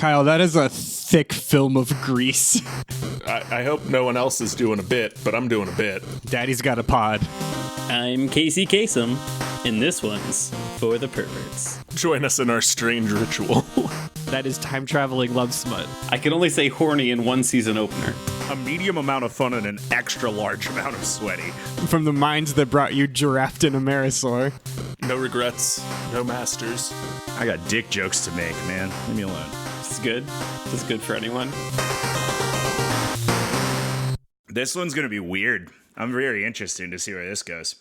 Kyle, that is a thick film of grease. I hope no one else is doing a bit, but I'm doing a bit. Daddy's got a pod. I'm Casey Kasem, and this one's for the perverts. Join us in our strange ritual. That is time traveling love smut. I can only say horny in one season opener. A medium amount of fun and an extra large amount of sweaty. From the minds that brought you Giraffe and Amerisaur. No regrets, no masters. I got dick jokes to make, man. Leave me alone. This is good. This is good for anyone. This one's going to be weird. I'm very interested to see where this goes.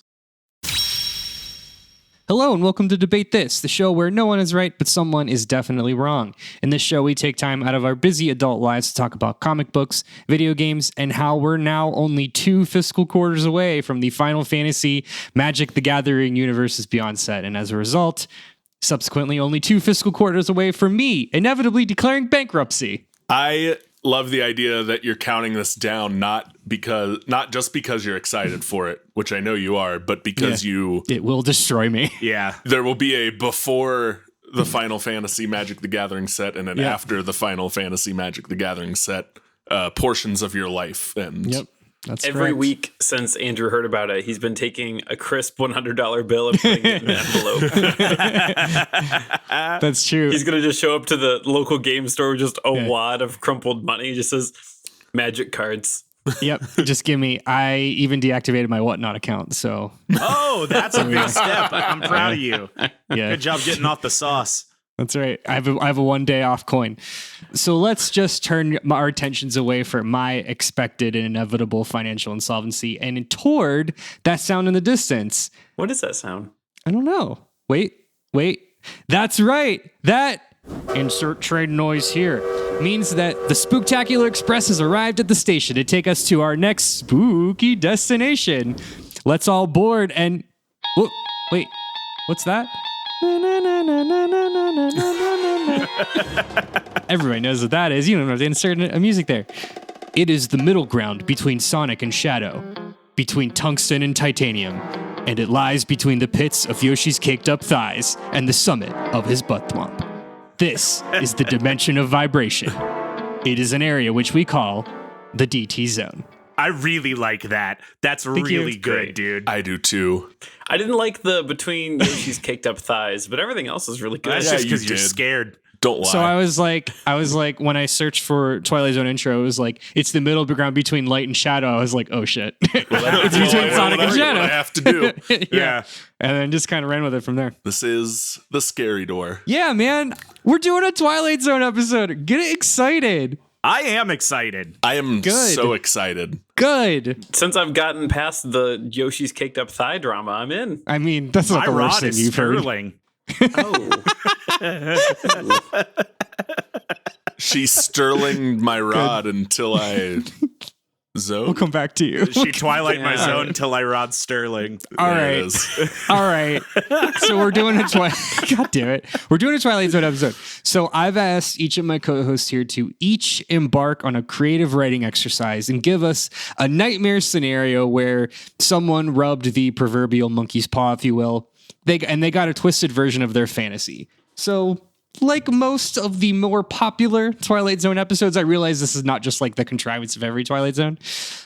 Hello and welcome to Debate This, the show where no one is right, but someone is definitely wrong. In this show, we take time out of our busy adult lives to talk about comic books, video games, and how we're now only 2 fiscal quarters away from the Final Fantasy Magic the Gathering Universe's Beyond set. And as a result, subsequently only 2 fiscal quarters away from me inevitably declaring bankruptcy. I love the idea that you're counting this down not just because you're excited for it, which I know you are, but because it will destroy me. Yeah. There will be a before the Final Fantasy Magic the Gathering set and an after the Final Fantasy Magic the Gathering set portions of your life. And Yep. That's Every correct. week since Andrew heard about it, he's been taking a crisp $100 bill and putting it in an envelope. That's true. He's going to just show up to the local game store with just a wad of crumpled money. He just says, magic cards. Yep. Just give me. I even deactivated my Whatnot account. So Oh, that's a big step. I'm proud of you. yeah. Good job getting off the sauce. That's right. I have a 1 day off coin. So let's just turn our attentions away from my expected and inevitable financial insolvency and toward that sound in the distance. What does that sound? I don't know. Wait. That's right. That insert train noise here means that the Spooktacular Express has arrived at the station to take us to our next spooky destination. Let's all board and wait. What's that? Everybody knows what that is. You don't have to insert a music there. It is the middle ground between Sonic and Shadow, between tungsten and titanium, and it lies between the pits of Yoshi's caked up thighs and the summit of his butt thwomp. This is the dimension of vibration. It is an area which we call the DT zone. I really like that. That's really good, great. dude. I do too. I didn't like the between Yoshi's caked up thighs, but everything else is really good. That's Yeah, just you because you're did. scared. Don't lie. So I was like, when I searched for Twilight Zone intro, it was like, it's the middle ground between light and shadow. I was like, oh shit. It's between Sonic and Shadow. What I have to do. Yeah. And then just kind of ran with it from there. This is the scary door. Yeah, man. We're doing a Twilight Zone episode. Get excited. I am excited. I am Good. so excited. Good. Since I've gotten past the Yoshi's caked up thigh drama, I'm in. I mean, that's not My the worst rod thing is you've heard. Serling. Oh. She sterling my rod until I zone. We'll come back to you. She Twilight my Yeah. zone till I rod Sterling. All There right. it is. All right. So we're doing a God damn it. We're doing a Twilight Zone episode. So I've asked each of my co-hosts here to each embark on a creative writing exercise and give us a nightmare scenario where someone rubbed the proverbial monkey's paw, if you will. They got a twisted version of their fantasy. So like most of the more popular Twilight Zone episodes, I realize this is not just like the contrivance of every Twilight Zone.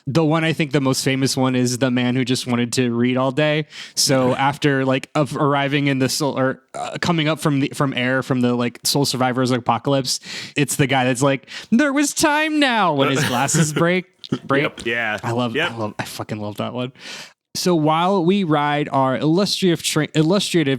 The one I think the most famous one is the man who just wanted to read all day. So after like arriving in the soul or coming up from the like Soul Survivors apocalypse, it's the guy that's like, there was time now when his glasses break. Yep. Yeah. I fucking love that one. So while we ride our illustrative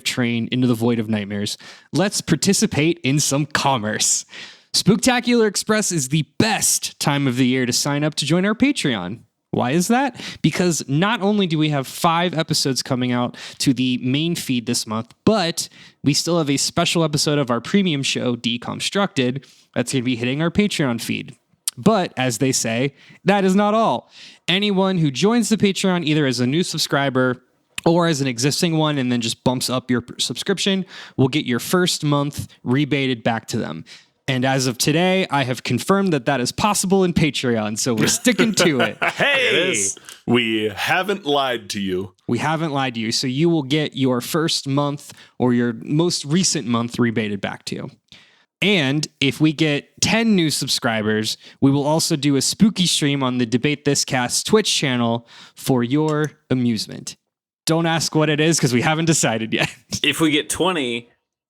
train into the void of nightmares, let's participate in some commerce. Spooktacular Express is the best time of the year to sign up to join our Patreon. Why is that? Because not only do we have 5 episodes coming out to the main feed this month, but we still have a special episode of our premium show, Deconstructed, that's going to be hitting our Patreon feed. But as they say, that is not all. Anyone who joins the Patreon either as a new subscriber or as an existing one and then just bumps up your subscription will get your first month rebated back to them. And as of today, I have confirmed that that is possible in Patreon, so we're sticking to it. Hey! We haven't lied to you. We haven't lied to you, so you will get your first month or your most recent month rebated back to you. And if we get 10 new subscribers, we will also do a spooky stream on the Debate This Cast Twitch channel for your amusement. Don't ask what it is because we haven't decided yet. If we get 20,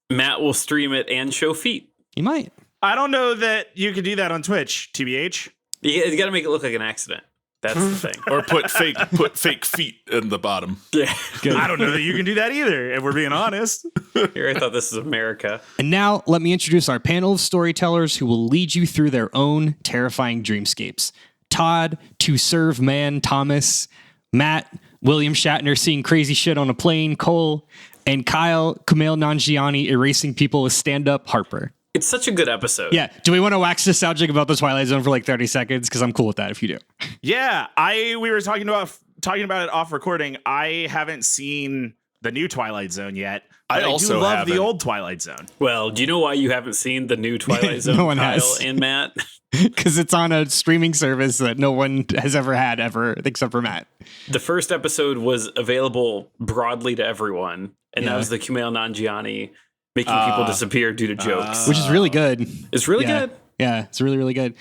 Matt will stream it and show feet. You might. I don't know that you could do that on Twitch, TBH. You got to make it look like an accident. That's the thing. Or put fake feet in the bottom. Yeah. I don't know that you can do that either, if we're being honest. Here, I thought this was America. And now let me introduce our panel of storytellers who will lead you through their own terrifying dreamscapes. Todd, to serve man Thomas, Matt, William Shatner seeing crazy shit on a plane, Cole, and Kyle, Kumail Nanjiani erasing people with stand-up, Harper. It's such a good episode. Yeah. Do we want to wax nostalgic about the Twilight Zone for like 30 seconds? Because I'm cool with that if you do. Yeah, we were talking about it off recording. I haven't seen the new Twilight Zone yet. I do also love haven't. the old Twilight Zone. Well, do you know why you haven't seen the new Twilight Zone, No one Kyle has. and Matt? Because it's on a streaming service that no one has ever had except for Matt. The first episode was available broadly to everyone, and that was the Kumail Nanjiani making people disappear due to jokes. Which is really good. It's really Yeah. good. Yeah, it's really, really good.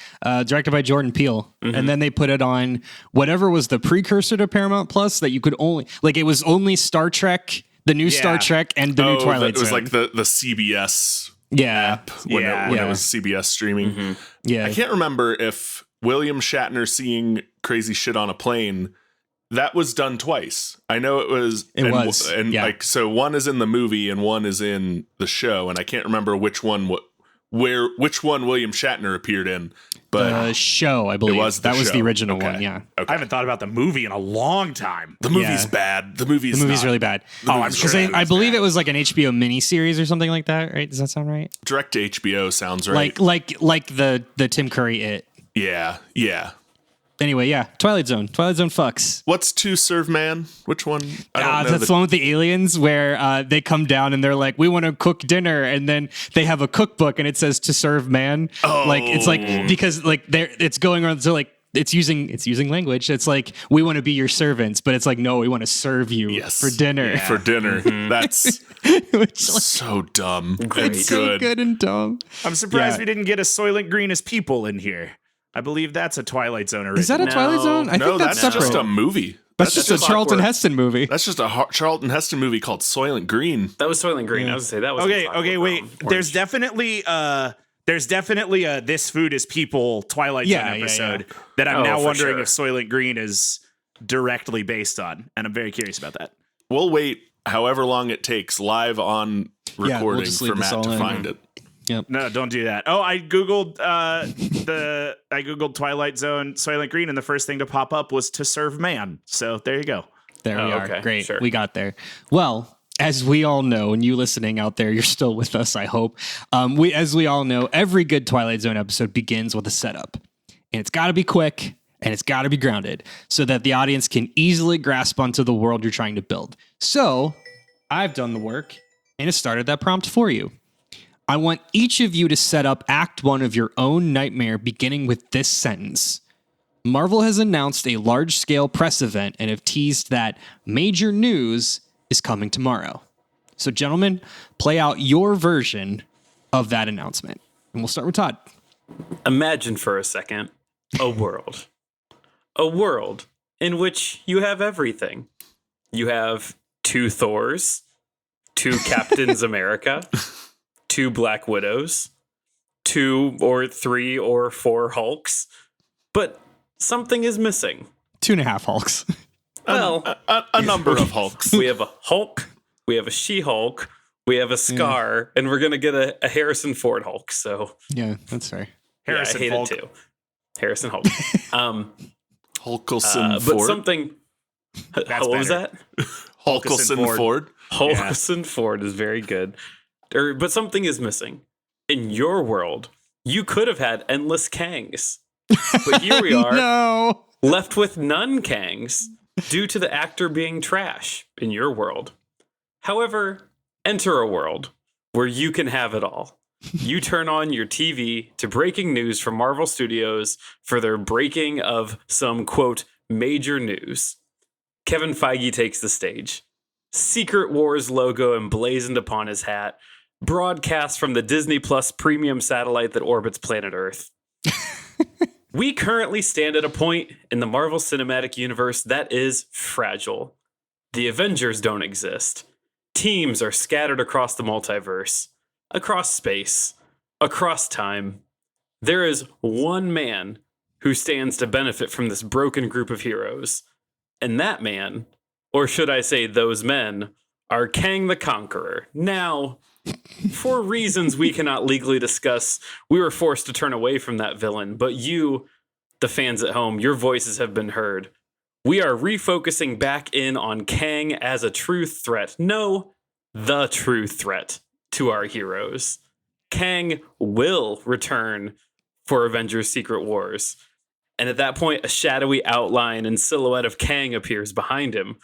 Directed by Jordan Peele. And then they put it on whatever was the precursor to Paramount Plus that you could only, like, it was only Star Trek, the new Star Trek, and the new Twilight It was Zone. like the CBS yeah. app when it was CBS streaming. Yeah. I can't remember if William Shatner seeing crazy shit on a plane, that was done twice. I know it was. So one is in the movie and one is in the show, and I can't remember which one William Shatner appeared in. But The show, I believe. was the that was the show. original Okay. one, yeah. I haven't thought about the movie in a long time. the movie's bad. The movie's Really bad. I'm sure. I believe it was like an HBO miniseries or something like that, right? Does that sound right? direct to HBO sounds right. Like the Tim Curry It. Yeah. Anyway, yeah, Twilight Zone. Twilight Zone fucks. What's To Serve Man? Which one? I don't know. That's the one with the aliens where they come down and they're like, we want to cook dinner. And then they have a cookbook and it says to serve man. Like, it's like, because like it's going on. So like, it's using language. It's like, we want to be your servants, but it's like, no, we want to serve you for dinner. For dinner. That's Which, so dumb. Great. It's so good. good and dumb. I'm surprised Yeah. we didn't get a Soylent Green as people in here. I believe that's a Twilight Zone original. Is that a Twilight Zone? I think that's separate. just a movie. That's just a Charlton Heston movie. That's just a Charlton Heston movie called Soylent Green. That was Soylent Green. I was going to say that was Okay, wait. There's definitely a This Food is People Twilight Zone episode that I'm now for wondering sure. if Soylent Green is directly based on, and I'm very curious about that. We'll wait however long it takes live on we'll recording just leave for this Matt all to in. find it. No, don't do that. Oh, I googled Twilight Zone Soylent Green, and the first thing to pop up was To Serve Man. So there you go. There we are. okay, Great. sure. We got there. Well, as we all know, and you listening out there, you're still with us, I hope. As we all know, every good Twilight Zone episode begins with a setup. And it's got to be quick, and it's got to be grounded, so that the audience can easily grasp onto the world you're trying to build. So, I've done the work, and it started that prompt for you. I want each of you to set up Act 1 of your own nightmare, beginning with this sentence. Marvel has announced a large-scale press event and have teased that major news is coming tomorrow. So, gentlemen, play out your version of that announcement. And we'll start with Todd. Imagine for a second a world. A world in which you have everything. You have 2 Thors, 2 Captains America, 2 Black Widows, 2 or 3 or 4 Hulks, but something is missing. 2.5 Hulks. Well, A number of Hulks. we have a Hulk, we have a She-Hulk, we have a Scar, and we're gonna get a Harrison Ford Hulk. So Yeah, that's fair. Harrison I hate Hulk. it too. Harrison Hulk. Hulkelson But Ford. something. That's what was better. that? Hulkelson Ford. Harrison Ford is very good. But something is missing. In your world, you could have had endless Kangs. But here we are, No. left with none Kangs due to the actor being trash in your world. However, enter a world where you can have it all. You turn on your TV to breaking news from Marvel Studios for their breaking of some, quote, major news. Kevin Feige takes the stage. Secret Wars logo emblazoned upon his hat. broadcast from the Disney Plus premium satellite that orbits planet Earth. We currently stand at a point in the Marvel Cinematic Universe that is fragile. The Avengers don't exist. Teams are scattered across the multiverse, across space, across time. There is one man who stands to benefit from this broken group of heroes. And that man, or should I say those men, are Kang the Conqueror. Now, for reasons we cannot legally discuss, we were forced to turn away from that villain. But you, the fans at home, your voices have been heard. We are refocusing back in on Kang as a true threat. No, the true threat to our heroes. Kang will return for Avengers Secret Wars. And at that point, a shadowy outline and silhouette of Kang appears behind him.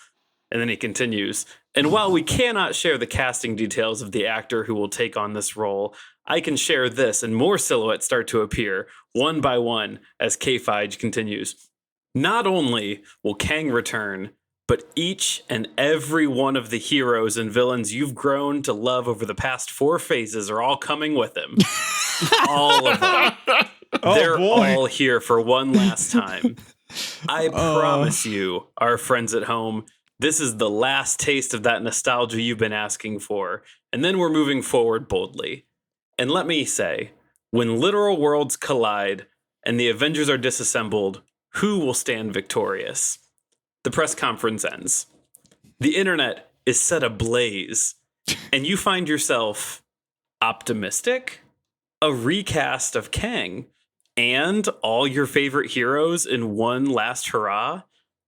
And then he continues, and while we cannot share the casting details of the actor who will take on this role, I can share this, and more silhouettes start to appear, one by one, as K-Fige continues. Not only will Kang return, but each and every one of the heroes and villains you've grown to love over the past 4 phases are all coming with him. All of them. They're all here for one last time. I promise you, our friends at home, this is the last taste of that nostalgia you've been asking for, and then we're moving forward boldly. And let me say, when literal worlds collide and the Avengers are disassembled, who will stand victorious? The press conference ends. The internet is set ablaze, and you find yourself optimistic? A recast of Kang and all your favorite heroes in one last hurrah?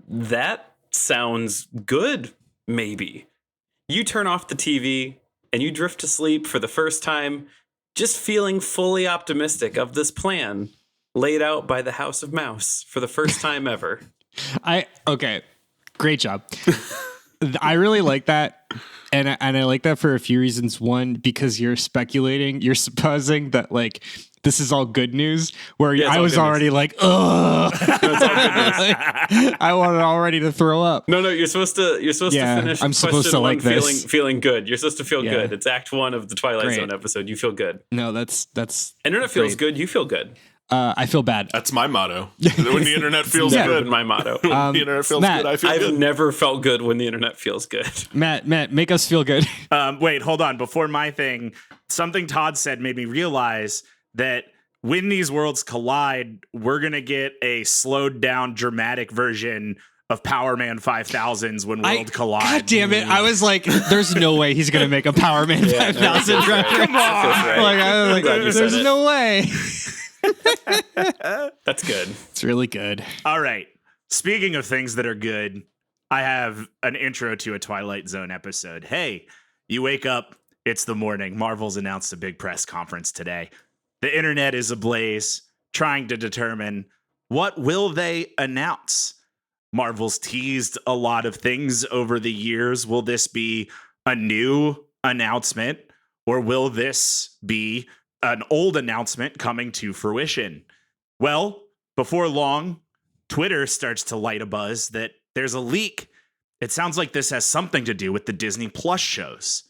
That sounds good, maybe. You turn off the TV and you drift to sleep for the first time, just feeling fully optimistic of this plan laid out by the House of Mouse for the first time ever. Okay, great job. I really like that. And I like that for a few reasons. One, because you're supposing that like this is all good news, where I was already like, ugh. I wanted already to throw up. No, you're supposed to finish. I'm supposed to like this. Feeling good. You're supposed to feel good. It's Act 1 of the Twilight Zone episode. You feel good. No, that's internet feels good. You feel good. I feel bad. That's my motto. When the internet feels good. My motto. When the internet feels Matt, good, I feel good. I've never felt good when the internet feels good. Matt, make us feel good. Wait, hold on. Before my thing, something Todd said made me realize that when these worlds collide, we're going to get a slowed down dramatic version of Power Man 5000s when worlds collide. God damn it. I was like, there's no way he's going to make a Power Man 5000 reference. Come on. I was like, there's no way. That's good. It's really good. All right. Speaking of things that are good, I have an intro to a Twilight Zone episode. Hey, you wake up, it's the morning. Marvel's announced a big press conference today. The internet is ablaze, trying to determine what will they announce. Marvel's teased a lot of things over the years. Will this be a new announcement, or will this be an old announcement coming to fruition? Well, before long, Twitter starts to light a buzz that there's a leak. It sounds like this has something to do with the Disney Plus shows.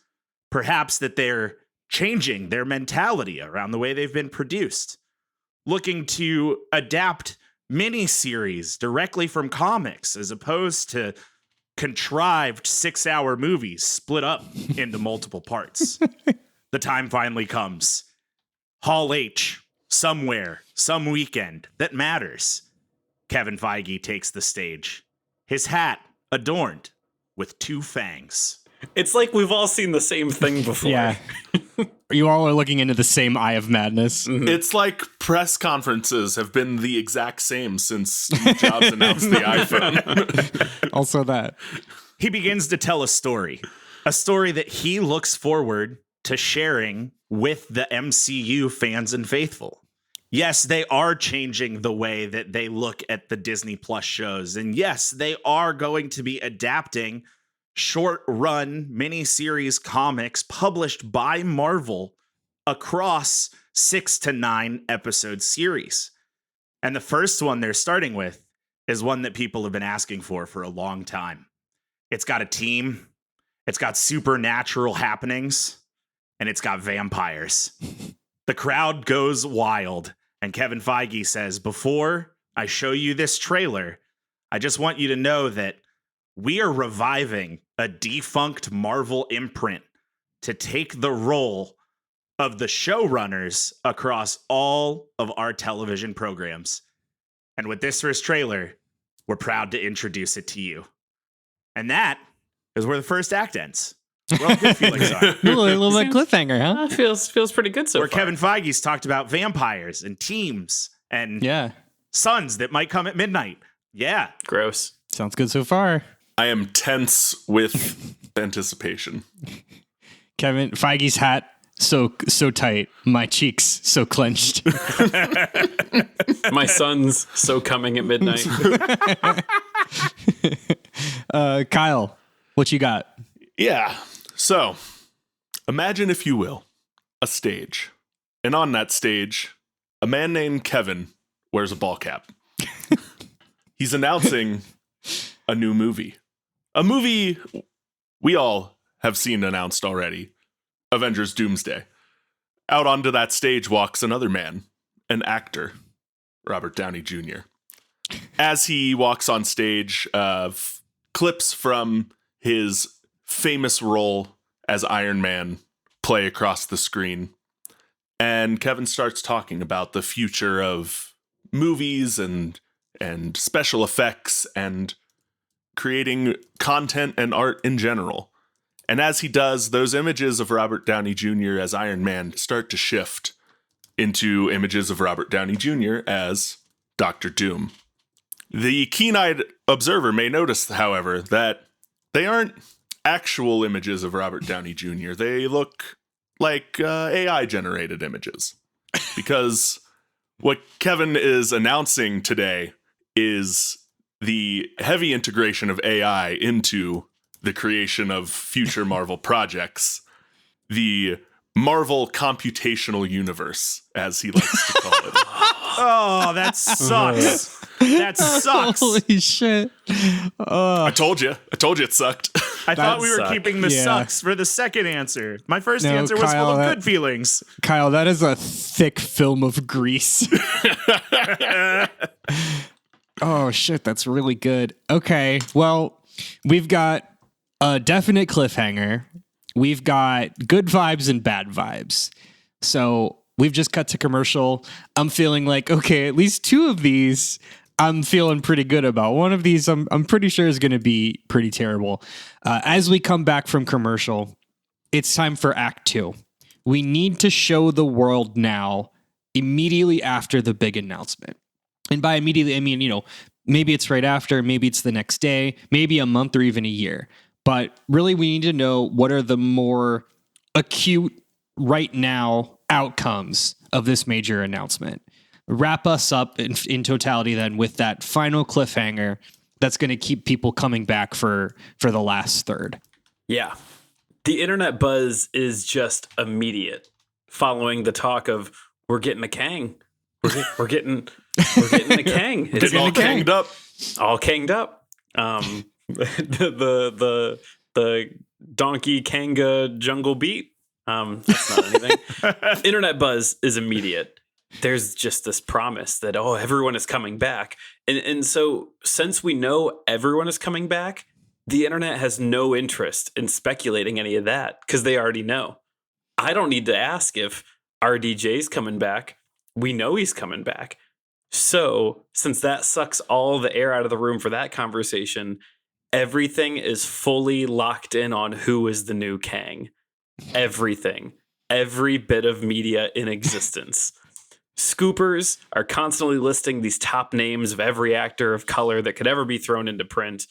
Perhaps that they're changing their mentality around the way they've been produced, looking to adapt miniseries directly from comics as opposed to contrived 6-hour movies split up into multiple parts. The time finally comes. Hall H, somewhere, some weekend that matters. Kevin Feige takes the stage, his hat adorned with 2 fangs. It's like we've all seen the same thing before. Yeah. You all are looking into the same eye of madness. Mm-hmm. It's like press conferences have been the exact same since Steve Jobs announced the iPhone. Also that. He begins to tell a story that he looks forward to sharing with the MCU fans and faithful. Yes, they are changing the way that they look at the Disney Plus shows. And yes, they are going to be adapting short-run miniseries comics published by Marvel across 6 to 9 episode series. And the first one they're starting with is one that people have been asking for a long time. It's got a team. It's got supernatural happenings. and it's got vampires. The crowd goes wild, and Kevin Feige says, before I show you this trailer, I just want you to know that we are reviving a defunct Marvel imprint to take the role of the showrunners across all of our television programs. And with this first trailer, we're proud to introduce it to you. And that is where the first act ends. Well, good feelings are. a little bit cliffhanger, huh? Feels pretty good so where far. Kevin Feige's talked about vampires and teams and suns that might come at midnight. Yeah. Gross. Sounds good so far. I am tense with anticipation. Kevin Feige's hat so tight, my cheeks so clenched. My son's so coming at midnight. Kyle, what you got? Yeah. So, imagine, if you will, a stage. And on that stage, a man named Kevin wears a ball cap. He's announcing a new movie. A movie we all have seen announced already. Avengers Doomsday. Out onto that stage walks another man, an actor, Robert Downey Jr. As he walks on stage, clips from his famous role as Iron Man play across the screen. And Kevin starts talking about the future of movies and special effects and creating content and art in general. And as he does, those images of Robert Downey Jr. as Iron Man start to shift into images of Robert Downey Jr. as Dr. Doom. The keen-eyed observer may notice, however, that they aren't actual images of Robert Downey Jr. They look like AI-generated images. Because what Kevin is announcing today is the heavy integration of AI into the creation of future Marvel projects, the Marvel computational universe, as he likes to call it. Oh, that sucks. That sucks. Holy shit. I told you it sucked. I thought we were keeping the sucks for the second answer. My first answer was Kyle, full of good feelings. Kyle, that is a thick film of grease. Oh, shit. That's really good. Okay. Well, we've got a definite cliffhanger. We've got good vibes and bad vibes. So we've just cut to commercial. I'm feeling like, okay, at least two of these I'm feeling pretty good about. One of these I'm pretty sure is going to be pretty terrible. As we come back from commercial, it's time for Act 2. We need to show the world now, immediately after the big announcement. And by immediately, I mean, maybe it's right after, maybe it's the next day, maybe a month or even a year. But really, we need to know what are the more acute, right now, outcomes of this major announcement. Wrap us up in totality then with that final cliffhanger that's going to keep people coming back for the last third. Yeah. The internet buzz is just immediate following the talk of we're getting a Kang. We're getting a Kang. It's getting all kanged up. All kanged up. The donkey kanga jungle beat. That's not anything. Internet buzz is immediate. There's just this promise that, everyone is coming back. And so since we know everyone is coming back, the internet has no interest in speculating any of that because they already know. I don't need to ask if RDJ's coming back. We know he's coming back. So since that sucks all the air out of the room for that conversation, everything is fully locked in on who is the new Kang. Everything. Every bit of media in existence. Scoopers are constantly listing these top names of every actor of color that could ever be thrown into print.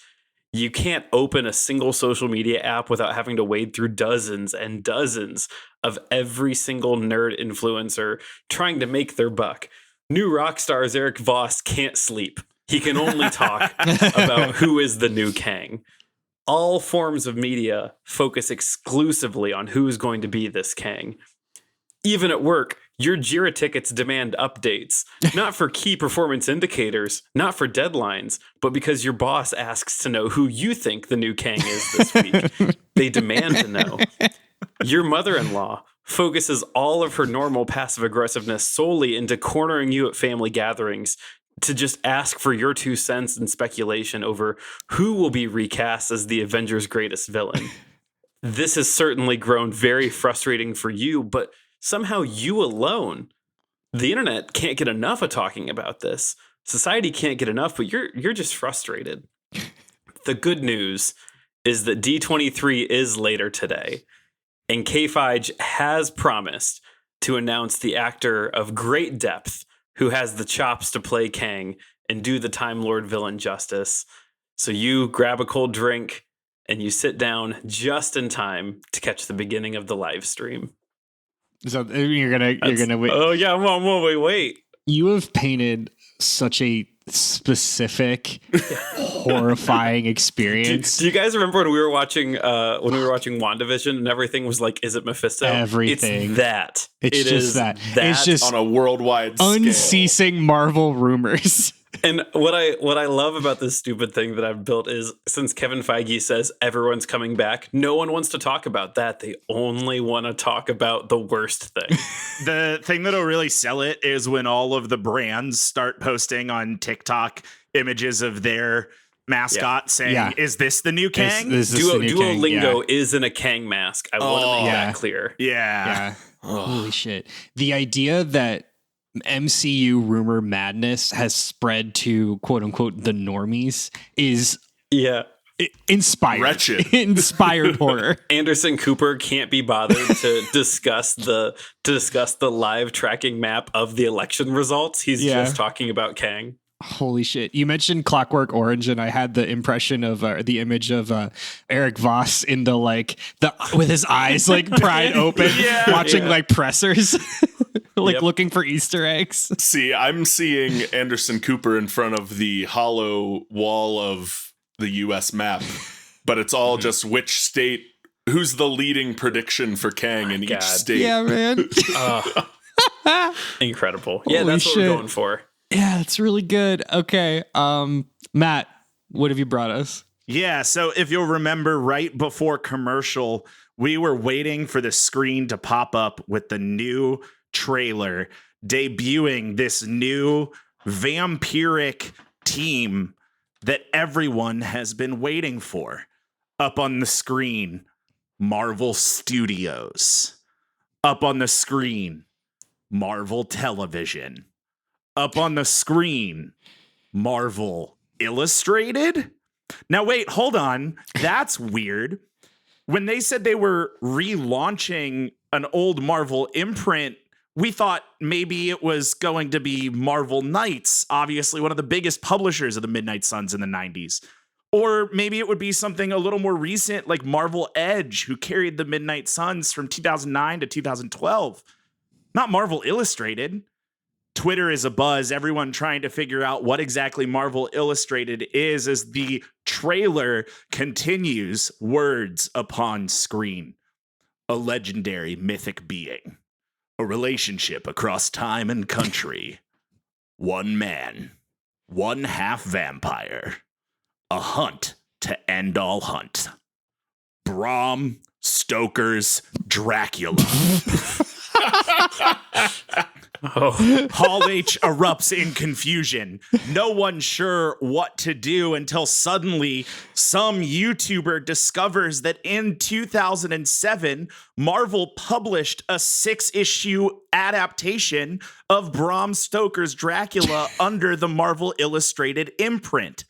You can't open a single social media app without having to wade through dozens and dozens of every single nerd influencer trying to make their buck. New rock stars Eric Voss can't sleep. He can only talk about who is the new Kang. All forms of media focus exclusively on who is going to be this Kang. Even at work, your Jira tickets demand updates, not for key performance indicators, not for deadlines, but because your boss asks to know who you think the new Kang is this week. They demand to know. Your mother-in-law focuses all of her normal passive aggressiveness solely into cornering you at family gatherings to just ask for your 2 cents and speculation over who will be recast as the Avengers' greatest villain. This has certainly grown very frustrating for you, but somehow you alone, the internet can't get enough of talking about this. Society can't get enough, but you're just frustrated. The good news is that D23 is later today, and K-Feige has promised to announce the actor of great depth who has the chops to play Kang and do the Time Lord villain justice. So you grab a cold drink and you sit down just in time to catch the beginning of the live stream. So you're gonna wait. Oh yeah, wait. You have painted such a specific, horrifying experience. Do you guys remember when we were watching WandaVision and everything was like, is it Mephisto? Everything. It's that. It's just that. It's just on a worldwide unceasing scale. Marvel rumors. And what I love about this stupid thing that I've built is, since Kevin Feige says everyone's coming back, no one wants to talk about that. They only want to talk about the worst thing. The thing that'll really sell it is when all of the brands start posting on TikTok images of their mascot saying, "Is this the new Kang?" Duolingo is in a Kang mask. I want to make that clear. Yeah. Holy shit. The idea that MCU rumor madness has spread to quote unquote the normies is inspired. Wretched. Inspired horror. Anderson Cooper can't be bothered to discuss the live tracking map of the election results. He's just talking about Kang. Holy shit. You mentioned Clockwork Orange, and I had the impression of the image of Eric Voss in with his eyes like pried open, watching like pressers, looking for Easter eggs. See, I'm seeing Anderson Cooper in front of the hollow wall of the US map, but it's all just which state, who's the leading prediction for Kang in each state. Yeah, man. Incredible. Yeah, that's what we're going for. Yeah, it's really good. Okay. Matt, what have you brought us? Yeah, so if you'll remember, right before commercial, we were waiting for the screen to pop up with the new trailer debuting this new vampiric team that everyone has been waiting for. Up on the screen, Marvel Studios. Up on the screen, Marvel Television. Up on the screen, Marvel Illustrated. Now, wait, hold on. That's weird. When they said they were relaunching an old Marvel imprint, we thought maybe it was going to be Marvel Knights, obviously one of the biggest publishers of the Midnight Suns in the 90s. Or maybe it would be something a little more recent like Marvel Edge, who carried the Midnight Suns from 2009 to 2012. Not Marvel Illustrated. Twitter is abuzz, everyone trying to figure out what exactly Marvel Illustrated is as the trailer continues words upon screen. A legendary mythic being. A relationship across time and country. One man. One half vampire. A hunt to end all hunt. Bram Stoker's Dracula. Hall H erupts in confusion. No one sure what to do until suddenly some YouTuber discovers that in 2007, Marvel published a 6-issue adaptation of Bram Stoker's Dracula under the Marvel Illustrated imprint.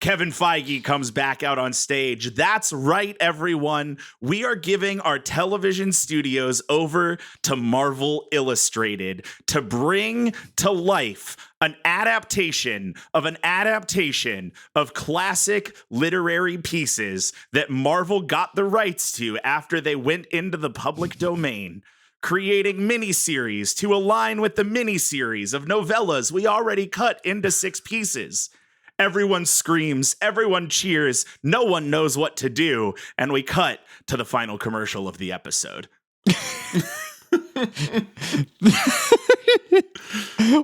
Kevin Feige comes back out on stage. That's right, everyone. We are giving our television studios over to Marvel Illustrated to bring to life an adaptation of classic literary pieces that Marvel got the rights to after they went into the public domain, creating miniseries to align with the miniseries of novellas we already cut into 6 pieces. Everyone screams, everyone cheers, no one knows what to do, and we cut to the final commercial of the episode.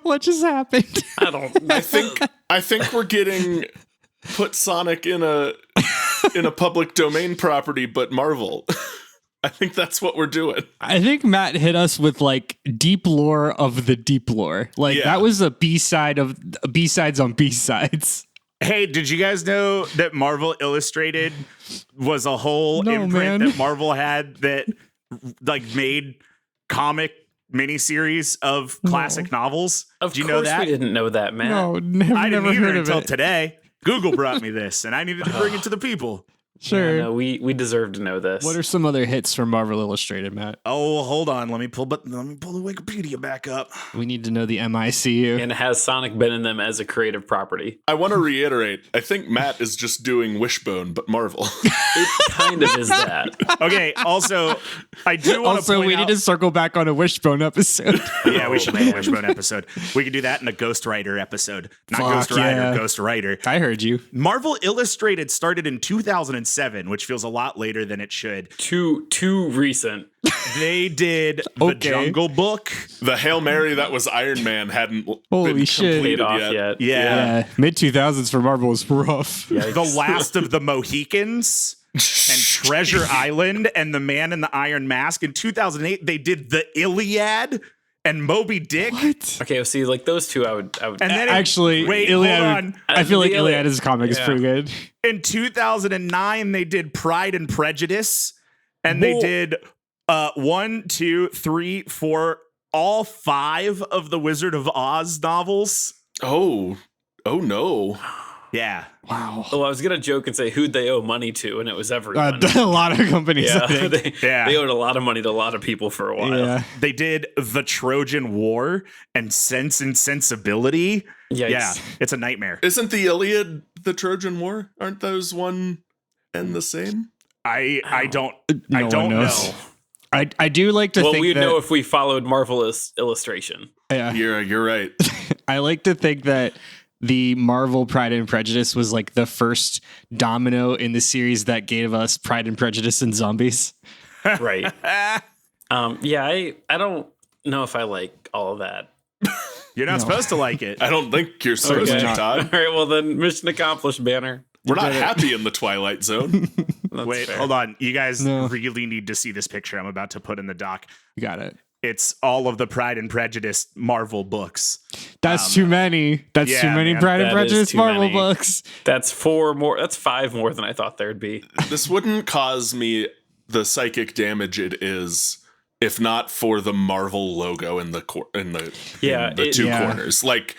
What just happened? I think we're getting put Sonic in a public domain property, but Marvel. I think that's what we're doing. I think Matt hit us with like deep lore of the deep lore. Like that was a B-side of B-sides on B-sides. Hey, did you guys know that Marvel Illustrated was a whole imprint that Marvel had that like made comic miniseries of classic novels? Of you course know that? We didn't know that, man. No, I didn't never heard of until it. today. Google brought me this, and I needed to bring it to the people. Sure. Yeah, no, we deserve to know this. What are some other hits from Marvel Illustrated, Matt? Oh, hold on. Let me pull the Wikipedia back up. We need to know the MICU. And has Sonic been in them as a creative property? I want to reiterate, I think Matt is just doing Wishbone, but Marvel. It kind of is that. Okay, also, I do want to Also, point we out, need to circle back on a Wishbone episode. Yeah, we should make a Wishbone episode. We could do that in a Ghost Rider episode. Not Ghost Rider, Ghost Rider. I heard you. Marvel Illustrated started in 2007, which feels a lot later than it should. Too recent. They did The Jungle Book. The Hail Mary that was Iron Man hadn't Holy been shit. completed Paid off yet. yet. Yeah. Mid-2000s for Marvel was rough. The Last of the Mohicans. And Treasure Island and The Man in the Iron Mask. In 2008, they did The Iliad and Moby Dick. What? Okay, see, like those two, I would. And then Actually, wait, Iliad, hold on. I feel like The Iliad as a comic is pretty good. In 2009, they did Pride and Prejudice, and they did 1, 2, 3, 4, all 5 of the Wizard of Oz novels. Oh no. Yeah. Wow. Oh, I was gonna joke and say who'd they owe money to, and it was everyone. A lot of companies. I yeah, think. they owed a lot of money to a lot of people for a while. Yeah. They did The Trojan War and Sense and Sensibility. Yikes. Yeah, it's a nightmare. Isn't the Iliad the Trojan War? Aren't those one and the same? I don't No one knows. know. I do like to think we'd that, know if we followed Marvelous illustration. yeah, You're right. I like to think that the Marvel Pride and Prejudice was like the first domino in the series that gave us Pride and Prejudice and zombies. Right. Yeah, I don't know if I like all of that. You're not supposed to like it. I don't think you're supposed to, All Todd. right, well then, mission accomplished, Banner. We're not happy in the Twilight Zone. That's Wait, fair. hold on. You guys No. really need to see this picture I'm about to put in the doc. You got it. It's all of the Pride and Prejudice Marvel books. That's too many. That's yeah, too many man, Pride and that is Prejudice too Marvel many. books. That's 4 more. That's 5 more than I thought there'd be. This wouldn't cause me the psychic damage it is if not for the Marvel logo in the two corners. Like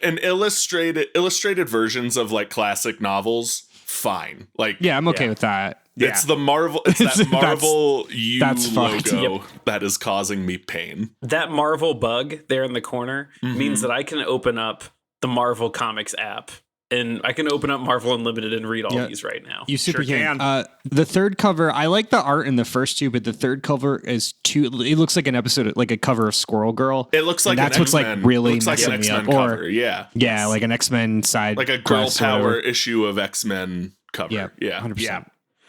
an illustrated versions of like classic novels, fine. Like Yeah, I'm okay with that. it's the Marvel. It's that Marvel that's fucked. logo that is causing me pain. That Marvel bug there in the corner means that I can open up the Marvel Comics app. And I can open up Marvel Unlimited and read all these right now. You super Sure can. The third cover, I like the art in the first two, but the third cover is too. It looks like an episode, like a cover of Squirrel Girl. It looks like and that's an what's like X-Men. really looks like an messing me X-Men up. cover. Yeah, Like an X-Men side, like a girl quest or whatever. power issue of X-Men cover. Yeah, Yeah. 100%. Yeah.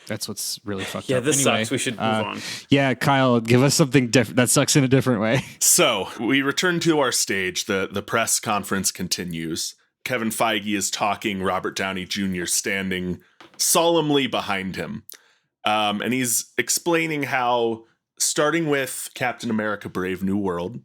That's what's really fucked Yeah, up. this Anyway, sucks. We should move on. Yeah, Kyle, give us something different that sucks in a different way. So we return to our stage. The press conference continues. Kevin Feige is talking, Robert Downey Jr. standing solemnly behind him. And he's explaining how, starting with Captain America Brave New World,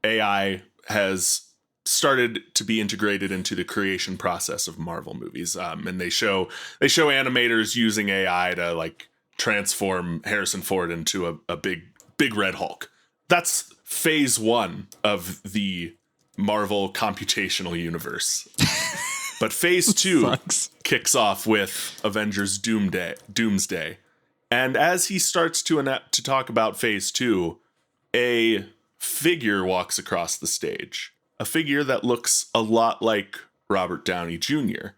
AI has started to be integrated into the creation process of Marvel movies. And they show animators using AI to like transform Harrison Ford into a big red Hulk. That's phase 1 of the Marvel computational universe. But phase 2 kicks off with Avengers Doomsday. And as he starts to talk about phase 2, a figure walks across the stage. A figure that looks a lot like Robert Downey Jr.,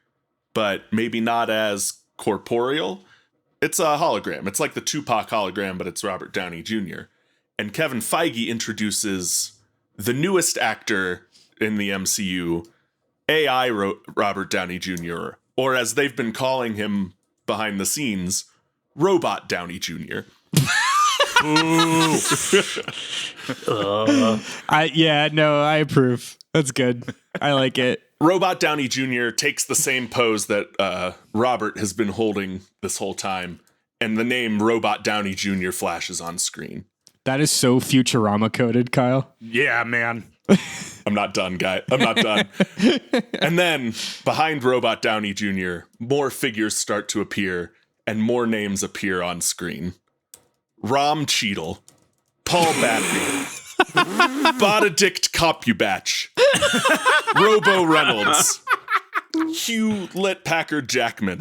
but maybe not as corporeal. It's a hologram. It's like the Tupac hologram, but it's Robert Downey Jr. And Kevin Feige introduces the newest actor in the MCU, AI Robert Downey Jr., or as they've been calling him behind the scenes, Robot Downey Jr. I approve. That's good. I like it. Robot Downey Jr. takes the same pose that Robert has been holding this whole time, and the name Robot Downey Jr. flashes on screen. That is so Futurama coded, Kyle. Yeah, man. I'm not done, guy. I'm not done. And then behind Robot Downey Jr., more figures start to appear and more names appear on screen. Rom Cheadle, Paul Battery, Benedict Cumberbatch, Robo Reynolds, Hugh Packard Jackman,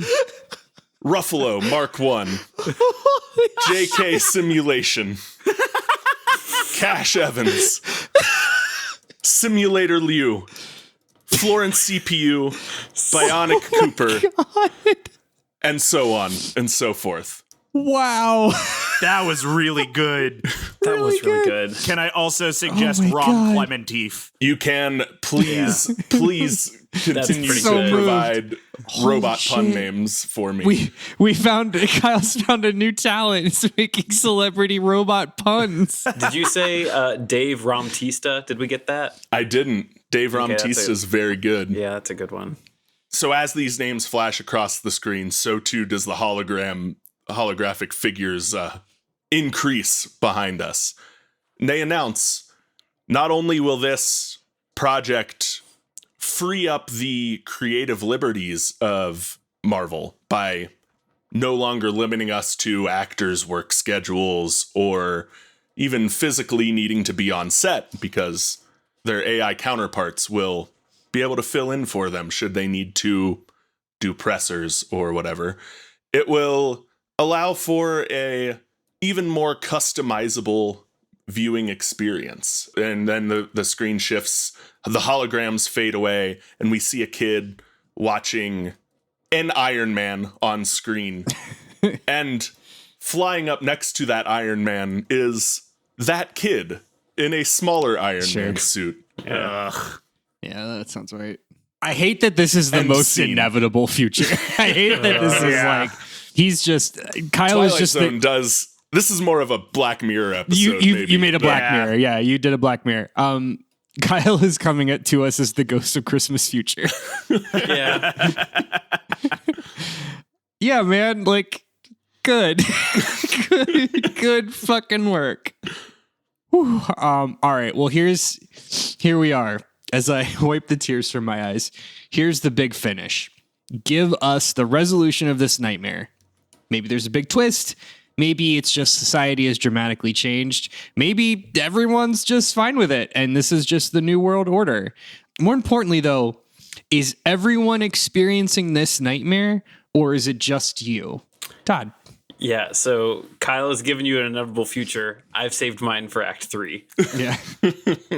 Ruffalo Mark 1, JK Simulation, Cash Evans, Simulator Liu, Florence CPU, Bionic Cooper, and so on and so forth. Wow. That was really good. That was really good. Can I also suggest Rom Clementif? You can please continue to provide robot pun names for me. Kyle's found a new talent. It's making celebrity robot puns. Did you say Dave Romtista? Did we get that? I didn't. Dave Romtista is very good. Yeah, that's a good one. So as these names flash across the screen, so too does the holographic figures increase behind us. And they announce, not only will this project free up the creative liberties of Marvel by no longer limiting us to actors' work schedules or even physically needing to be on set, because their AI counterparts will be able to fill in for them should they need to do pressers or whatever. It will allow for a even more customizable viewing experience. And then the screen shifts, the holograms fade away, and we see a kid watching an Iron Man on screen. And flying up next to that Iron Man is that kid in a smaller Iron Man suit. Yeah, that sounds right. I hate that this is the most inevitable future. I hate that this is like, he's just, Kyle Twilight is just Zone this is more of a Black Mirror episode. You made a Black Mirror. Yeah, you did a Black Mirror. Kyle is coming to us as the ghost of Christmas future. Yeah. Yeah, man, like, good. good fucking work. Whew. All right, well, here we are. As I wipe the tears from my eyes, here's the big finish. Give us the resolution of this nightmare. Maybe there's a big twist. Maybe it's just society has dramatically changed. Maybe everyone's just fine with it, and this is just the new world order. More importantly, though, is everyone experiencing this nightmare, or is it just you? Todd. Yeah, so Kyle has given you an inevitable future. I've saved mine for Act 3. Yeah.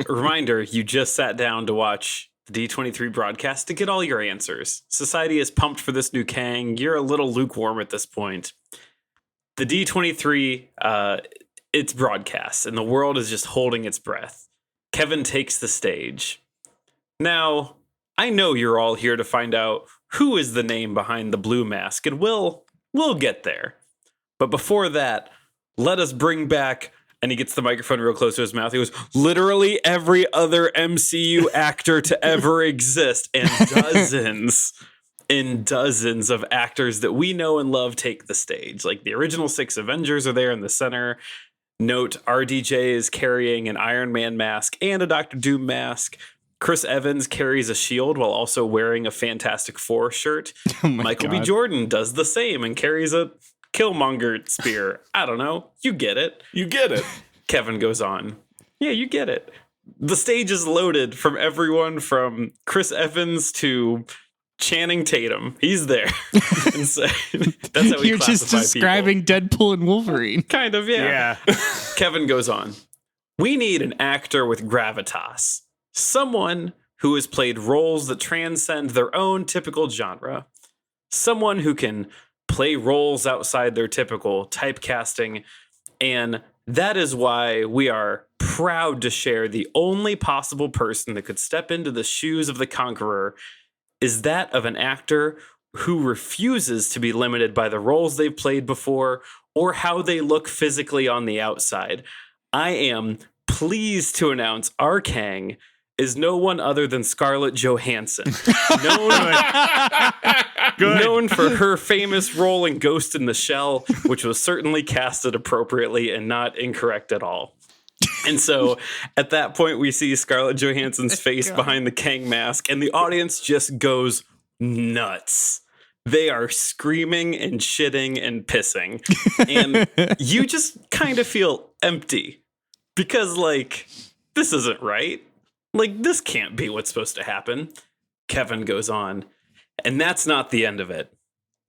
Reminder, you just sat down to watch the D23 broadcast to get all your answers. Society is pumped for this new Kang. You're a little lukewarm at this point. The D23, it's broadcast, and the world is just holding its breath. Kevin takes the stage. Now, I know you're all here to find out who is the name behind the blue mask, and we'll get there. But before that, let us bring back, and he gets the microphone real close to his mouth. He goes, literally every other MCU actor to ever exist, and dozens of actors that we know and love take the stage. Like the original 6 Avengers are there in the center. Note, RDJ is carrying an Iron Man mask and a Doctor Doom mask. Chris Evans carries a shield while also wearing a Fantastic Four shirt. Michael B. Jordan does the same and carries a Killmonger spear. I don't know. You get it. Kevin goes on. Yeah, you get it. The stage is loaded from everyone from Chris Evans to Channing Tatum. He's there. And so, that's how we You're just describing people. Deadpool and Wolverine. Kind of, yeah. Kevin goes on. We need an actor with gravitas. Someone who has played roles that transcend their own typical genre. Someone who can play roles outside their typical typecasting. And that is why we are proud to share the only possible person that could step into the shoes of the Conqueror is that of an actor who refuses to be limited by the roles they've played before or how they look physically on the outside. I am pleased to announce our Kang, is no one other than Scarlett Johansson, known for her famous role in Ghost in the Shell, which was certainly casted appropriately and not incorrect at all. And so at that point, we see Scarlett Johansson's face behind the Kang mask, and the audience just goes nuts. They are screaming and shitting and pissing. And you just kind of feel empty because, like, this isn't right. Like, this can't be what's supposed to happen. Kevin goes on, and that's not the end of it.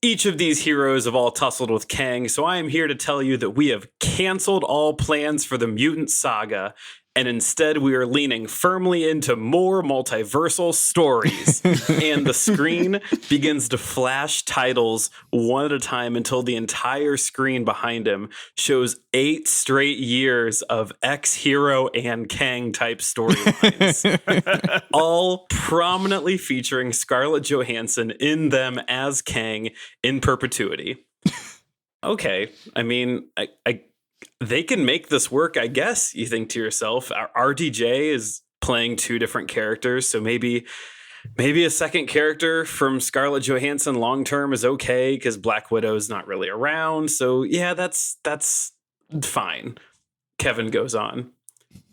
Each of these heroes have all tussled with Kang, so I am here to tell you that we have canceled all plans for the mutant saga, and instead we are leaning firmly into more multiversal stories. And the screen begins to flash titles one at a time until the entire screen behind him shows 8 straight years of ex-hero and Kang type storylines, all prominently featuring Scarlett Johansson in them as Kang in perpetuity. Okay, I mean, I they can make this work, I guess, you think to yourself. RDJ is playing 2 different characters, so maybe a second character from Scarlett Johansson long-term is okay because Black Widow's not really around. So yeah, that's fine. Kevin goes on.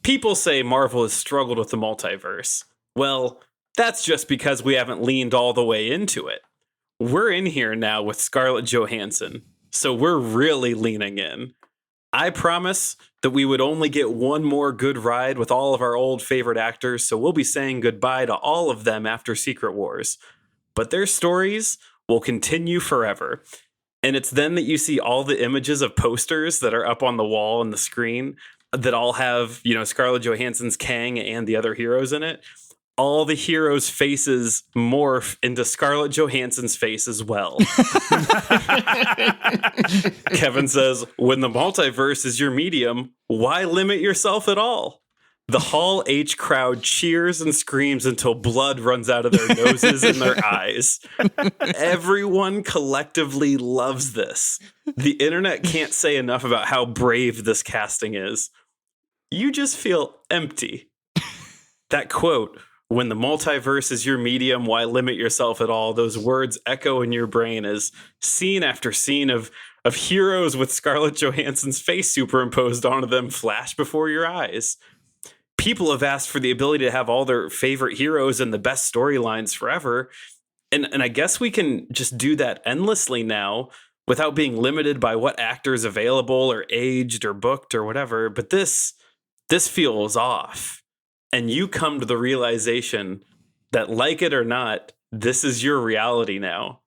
People say Marvel has struggled with the multiverse. Well, that's just because we haven't leaned all the way into it. We're in here now with Scarlett Johansson, so we're really leaning in. I promise that we would only get one more good ride with all of our old favorite actors, so we'll be saying goodbye to all of them after Secret Wars. But their stories will continue forever. And it's then that you see all the images of posters that are up on the wall and the screen that all have, Scarlett Johansson's Kang and the other heroes in it. All the heroes' faces morph into Scarlett Johansson's face as well. Kevin says, when the multiverse is your medium, why limit yourself at all? The Hall H crowd cheers and screams until blood runs out of their noses and their eyes. Everyone collectively loves this. The internet can't say enough about how brave this casting is. You just feel empty. That quote, when the multiverse is your medium, why limit yourself at all? Those words echo in your brain as scene after scene of heroes with Scarlett Johansson's face superimposed onto them flash before your eyes. People have asked for the ability to have all their favorite heroes and the best storylines forever. And I guess we can just do that endlessly now without being limited by what actor's available or aged or booked or whatever. But this feels off. And you come to the realization that, like it or not, this is your reality now.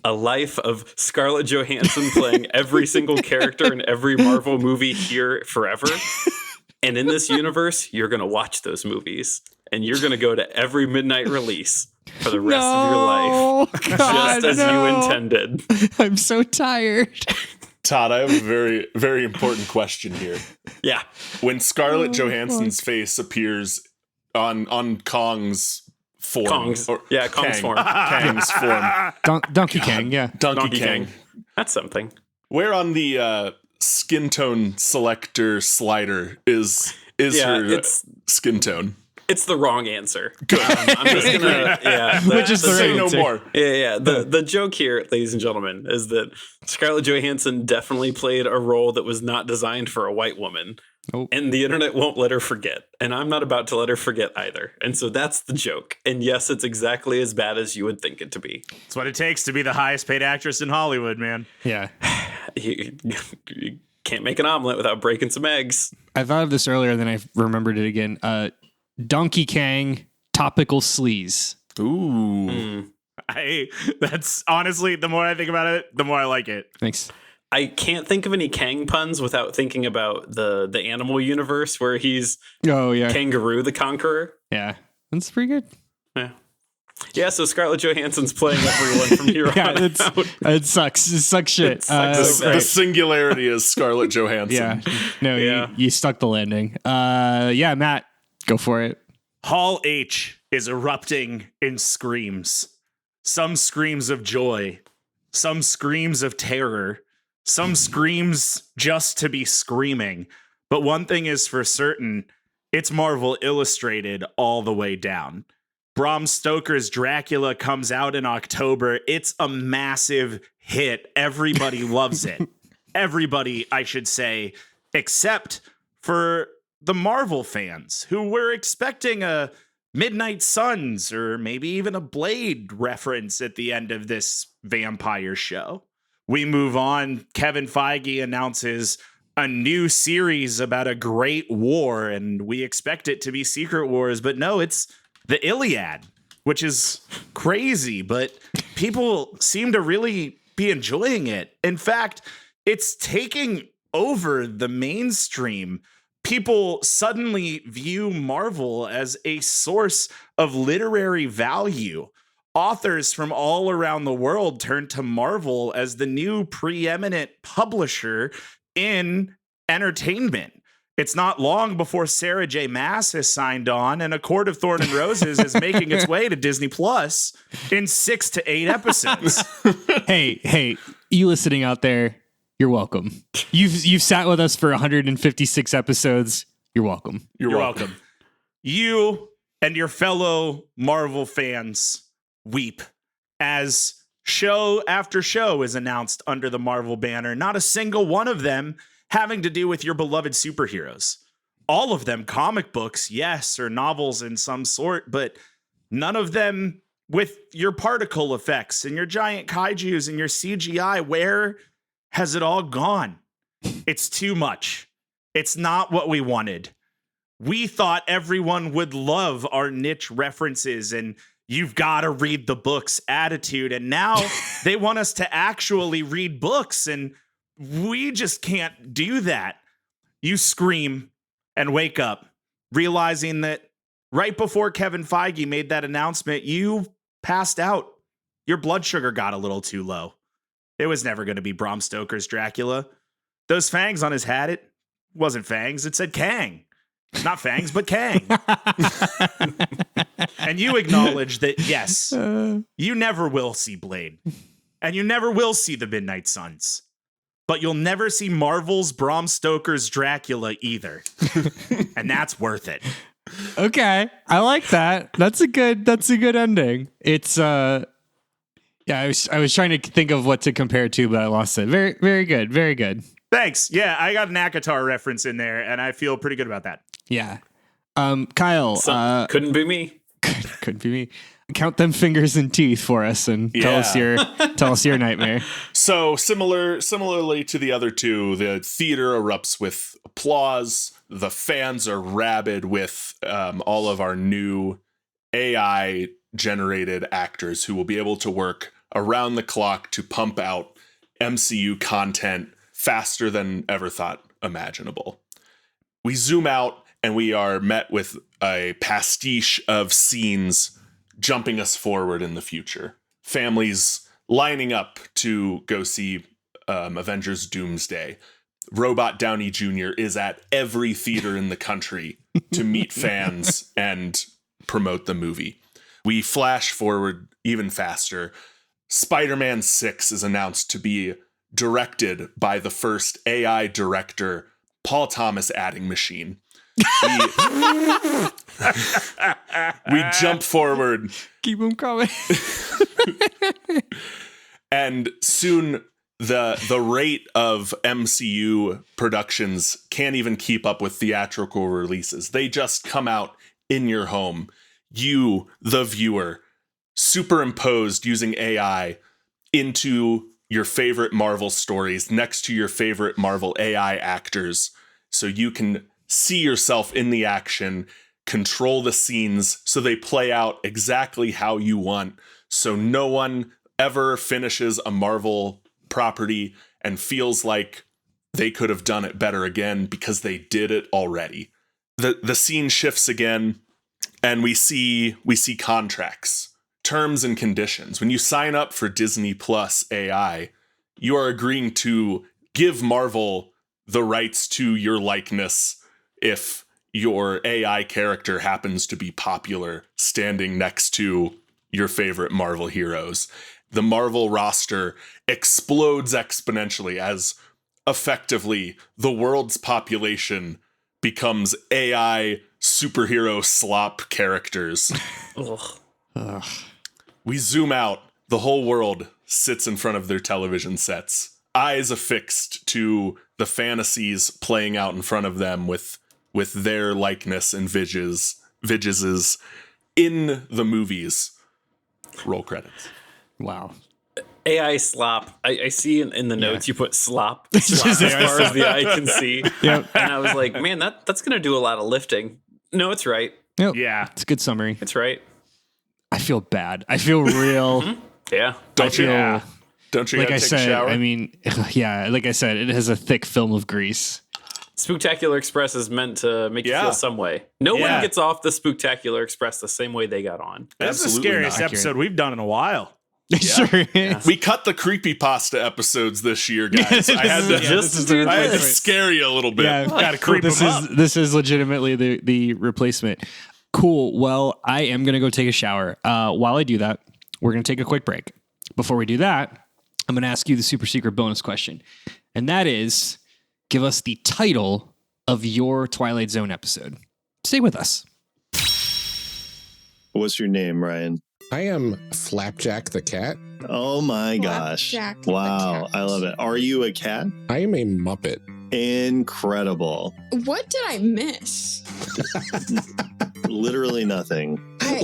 A life of Scarlett Johansson playing every single character in every Marvel movie here forever. And in this universe, you're going to watch those movies. And you're going to go to every midnight release for the rest of your life. God, just as you intended. I'm so tired. Todd, I have a very, very important question here. Yeah. When Scarlett Johansson's face appears on Kong's form. Kong's form. Kang's form. Donkey Kang, yeah. Donkey Kang. That's something. Where on the skin tone selector slider is her skin tone? It's the wrong answer. Good. I'm just gonna, Which is the say right no answer. more. Yeah. The joke here, ladies and gentlemen, is that Scarlett Johansson definitely played a role that was not designed for a white woman. Nope. And the internet won't let her forget. And I'm not about to let her forget either. And so that's the joke. And yes, it's exactly as bad as you would think it to be. It's what it takes to be the highest paid actress in Hollywood, man. Yeah. You can't make an omelet without breaking some eggs. I thought of this earlier, then I remembered it again. Donkey Kang topical sleaze. Ooh. That's honestly, the more I think about it, the more I like it. Thanks. I can't think of any Kang puns without thinking about the animal universe where he's Kangaroo the Conqueror. Yeah. That's pretty good. Yeah, so Scarlett Johansson's playing everyone from here on out. It sucks. It sucks shit. It sucks the singularity is Scarlett Johansson. Yeah. No, you stuck the landing. Matt, go for it. Hall H is erupting in screams. Some screams of joy. Some screams of terror. Some screams just to be screaming. But one thing is for certain, it's Marvel Illustrated all the way down. Bram Stoker's Dracula comes out in October. It's a massive hit. Everybody loves it. Everybody, I should say, except for the Marvel fans who were expecting a Midnight Suns or maybe even a Blade reference at the end of this vampire show. We move on. Kevin Feige announces a new series about a great war, and we expect it to be Secret Wars, but no, it's the Iliad, which is crazy, but people seem to really be enjoying it. In fact, it's taking over the mainstream. People suddenly view Marvel as a source of literary value. Authors from all around the world turn to Marvel as the new preeminent publisher in entertainment. It's not long before Sarah J. Maas has signed on, and A Court of Thorn and Roses is making its way to Disney Plus in 6 to 8 episodes. Hey, you listening out there, you're welcome. You've sat with us for 156 episodes. You're welcome. You're welcome. You and your fellow Marvel fans weep as show after show is announced under the Marvel banner. Not a single one of them having to do with your beloved superheroes. All of them comic books, yes, or novels in some sort, but none of them with your particle effects and your giant kaijus and your CGI. Where has it all gone? It's too much. It's not what we wanted. We thought everyone would love our niche references and you've got to read the books attitude. And now they want us to actually read books, and we just can't do that. You scream and wake up, realizing that right before Kevin Feige made that announcement, you passed out. Your blood sugar got a little too low. It was never going to be Bram Stoker's Dracula. Those fangs on his hat, it wasn't fangs. It said Kang. Not fangs, but Kang. And you acknowledge that, yes, you never will see Blade. And you never will see the Midnight Suns. But you'll never see Marvel's Bram Stoker's Dracula either. And that's worth it. Okay. I like that. That's a good ending. It's yeah, I was trying to think of what to compare to, but I lost it. Very, very good. Very good. Thanks. Yeah, I got an ACOTAR reference in there, and I feel pretty good about that. Yeah. Kyle. Couldn't be me. Couldn't be me. Count them fingers and teeth for us and tell us your nightmare. So similarly to the other two, the theater erupts with applause. The fans are rabid with all of our new AI generated actors who will be able to work around the clock to pump out MCU content faster than ever thought imaginable. We zoom out and we are met with a pastiche of scenes jumping us forward in the future. Families lining up to go see Avengers Doomsday. Robot Downey Jr. is at every theater in the country to meet fans and promote the movie. We flash forward even faster. Spider-Man 6 is announced to be directed by the first AI director, Paul Thomas Adding Machine. We jump forward. Keep them coming. And soon the rate of MCU productions can't even keep up with theatrical releases. They just come out in your home. You, the viewer, superimposed using AI into your favorite Marvel stories next to your favorite Marvel AI actors, so you can see yourself in the action, control the scenes so they play out exactly how you want, so no one ever finishes a Marvel property and feels like they could have done it better again because they did it already. The scene shifts again, and we see contracts, terms and conditions. When you sign up for Disney Plus AI, you are agreeing to give Marvel the rights to your likeness if your AI character happens to be popular standing next to your favorite Marvel heroes. The Marvel roster explodes exponentially as effectively the world's population becomes AI superhero slop characters. Ugh. We zoom out. The whole world sits in front of their television sets, eyes affixed to the fantasies playing out in front of them with their likeness and visages in the movies. Roll credits. Wow. AI slop. I see in the notes you put slop as far as the eye can see. Yep. And I was like, man, that's going to do a lot of lifting. No, it's right. Yep. Yeah. It's a good summary. It's right. I feel bad. I feel real. Yeah. Don't you? Yeah. Don't you? Like I take a said, shower? I mean, yeah, like I said, it has a thick film of grease. Spooktacular Express is meant to make you feel some way. No one gets off the Spooktacular Express the same way they got on. That's the scariest episode we've done in a while. It sure is. We cut the creepypasta episodes this year, guys. I had to scare you a little bit. Yeah, gotta creep them up. This is legitimately the replacement. Cool. Well, I am gonna go take a shower. While I do that, we're gonna take a quick break. Before we do that, I'm gonna ask you the super secret bonus question, and that is, give us the title of your Twilight Zone episode. Stay with us. What's your name, Ryan? I am Flapjack the cat. Oh my gosh. Flapjack Wow, I love it. Are you a cat? I am a Muppet. Incredible. What did I miss? Literally nothing. How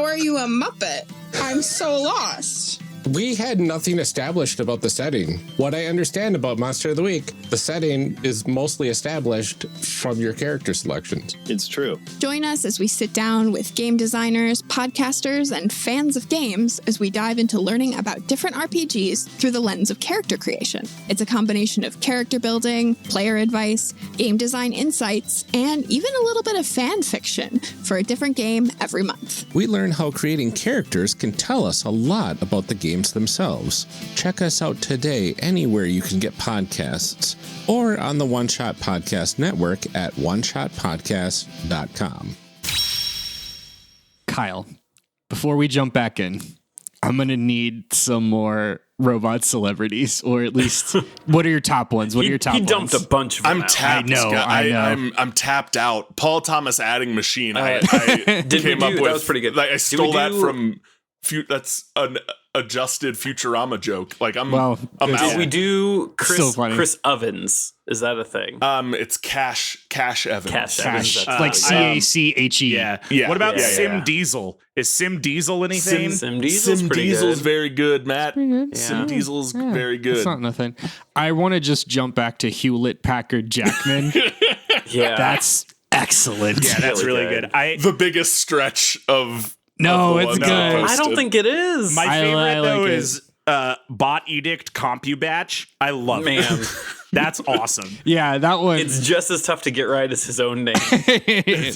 are you a Muppet? I'm so lost. We had nothing established about the setting. What I understand about Monster of the Week, the setting is mostly established from your character selections. It's true. Join us as we sit down with game designers, podcasters, and fans of games as we dive into learning about different RPGs through the lens of character creation. It's a combination of character building, player advice, game design insights, and even a little bit of fan fiction for a different game every month. We learn how creating characters can tell us a lot about the games themselves. Check us out today anywhere you can get podcasts or on the One Shot Podcast Network at oneshotpodcast.com. Kyle, before we jump back in, I'm going to need some more robot celebrities, or at least, what are your top ones? What are your top ones? He dumped a bunch of them I'm out. tapped. I know. I'm tapped out. Paul Thomas adding machine. I came up with. That was pretty good. Like, I stole that from. That's an adjusted Futurama joke. Like I'm out. Did we do Chris Ovens? Is that a thing? It's Cash Evans. Cash Evans. Like CACHE. Yeah. What about Sim Diesel? Is Sim Diesel anything? Sim Diesel's very good, Matt. Good. Sim Diesel's very good. It's not nothing. I want to just jump back to Hewlett Packard Jackman. Yeah. That's excellent. Yeah, that's really good. The biggest stretch of. No, it's good. I don't think it is. My favorite is Bot Edict CompuBatch. I love it. That's awesome. Yeah, that one. It's just as tough to get right as his own name.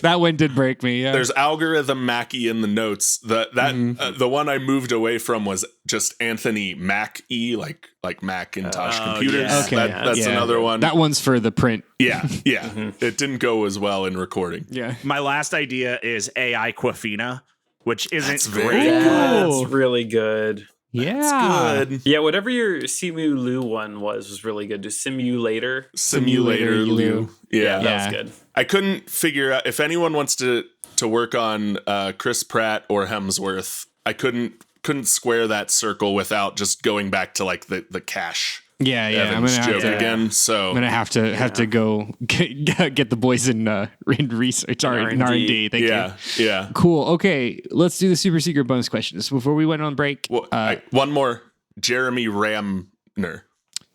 That one did break me. Yeah. There's Algorithm Mackie in the notes. The one I moved away from was just Anthony Mac-E, like Macintosh computers. Yeah. Okay. That's another one. That one's for the print. Yeah. It didn't go as well in recording. Yeah. My last idea is AI Quafina, which isn't very great. That's really good. Yeah. That's good. Yeah, whatever your Simu Lu one was really good. Do Simulator Lu. Yeah. That was good. I couldn't figure out if anyone wants to work on Chris Pratt or Hemsworth. I couldn't square that circle without just going back to like the Cash. Yeah. Evans joke again. So I'm gonna have to go get the boys in research or in R&D. Thank you. Yeah. Cool. Okay, let's do the super secret bonus questions before we went on break. Well, one more. Jeremy Ramner.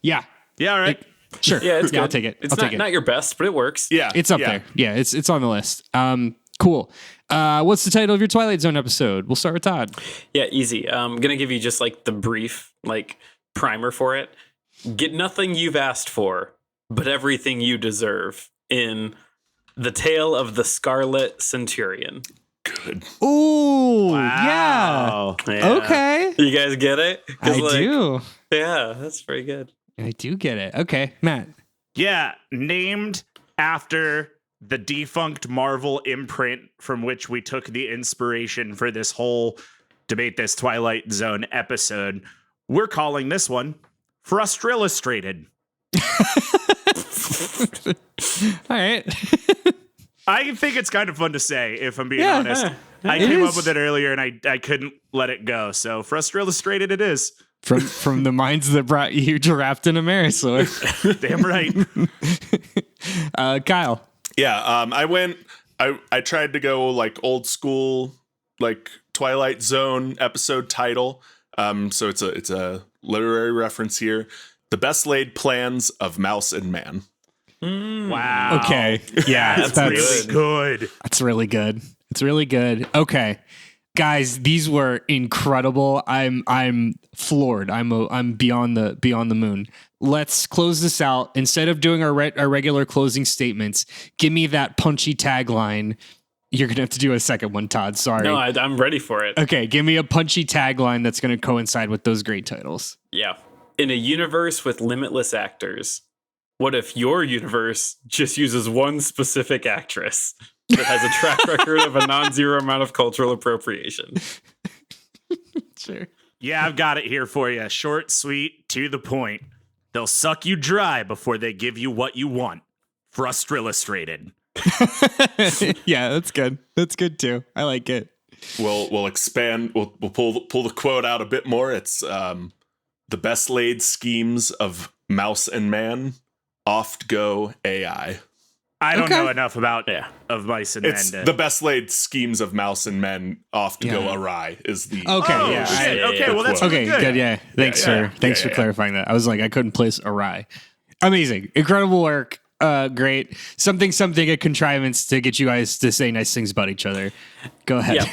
Yeah. Yeah. All right. Sure. Yeah, it's good. I'll take it. It's not your best, but it works. Yeah. It's up there. Yeah, it's on the list. Cool. What's the title of your Twilight Zone episode? We'll start with Todd. Yeah, easy. I'm gonna give you just like the brief primer for it. Get nothing you've asked for, but everything you deserve in The Tale of the Scarlet Centurion. Good. Ooh, Wow. Yeah. Okay. You guys get it? I do. Yeah, that's very good. I do get it. Okay, Matt. Yeah. Named after the defunct Marvel imprint from which we took the inspiration for this whole Debate This Twilight Zone episode. We're calling this one Frustraillustrated. All right. I think it's kind of fun to say, if I'm being honest. I came up with it earlier and I couldn't let it go. So Frustra Illustrated it is. From the minds that brought you Giraffe and Amerisaur. Damn right. Kyle. Yeah, I tried to go like old school, like Twilight Zone episode title. So it's a literary reference here. The Best Laid Plans of Mouse and Man. Wow. Okay. Yeah, that's really good. That's really good. It's really good. Okay. Guys, these were incredible. I'm floored. I'm beyond the moon. Let's close this out. Instead of doing our regular closing statements, give me that punchy tagline. You're going to have to do a second one, Todd. Sorry. No, I'm ready for it. Okay, give me a punchy tagline that's going to coincide with those great titles. Yeah. In a universe with limitless actors, what if your universe just uses one specific actress that has a track record of a non-zero amount of cultural appropriation? Sure. Yeah, I've got it here for you. Short, sweet, to the point. They'll suck you dry before they give you what you want. Frustra Illustrated. Yeah, that's good. That's good too. I like it. We'll expand. We'll pull the quote out a bit more. It's the best laid schemes of mouse and man, oft go AI. I don't know enough about of mice and it's men. The best laid schemes of mouse and men oft go awry is the okay. Well, that's okay. good. Good. Yeah. Thanks for clarifying that. I was like, I couldn't place awry. Amazing, incredible work. Great. Something a contrivance to get you guys to say nice things about each other. Go ahead.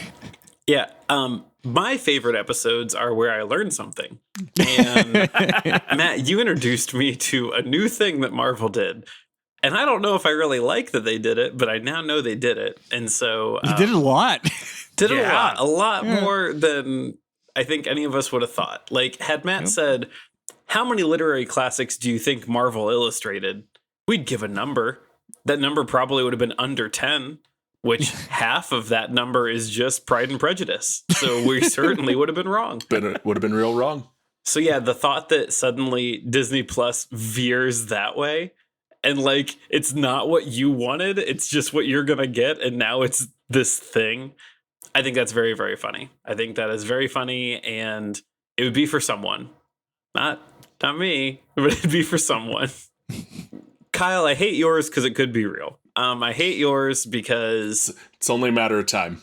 Yeah. My favorite episodes are where I learn something. And Matt, you introduced me to a new thing that Marvel did. And I don't know if I really like that they did it, but I now know they did it. And so you did it a lot. A lot more than I think any of us would have thought. Like, had Matt said, how many literary classics do you think Marvel illustrated? We'd give a number. That number probably would have been under 10, which half of that number is just Pride and Prejudice. So we certainly would have been wrong. Would have been real wrong. So yeah, the thought that suddenly Disney Plus veers that way and like it's not what you wanted, it's just what you're going to get. And now it's this thing. I think that's very, very funny. I think that is very funny and it would be for someone. Not me, but it'd be for someone. Kyle, I hate yours because it could be real. I hate yours because it's only a matter of time.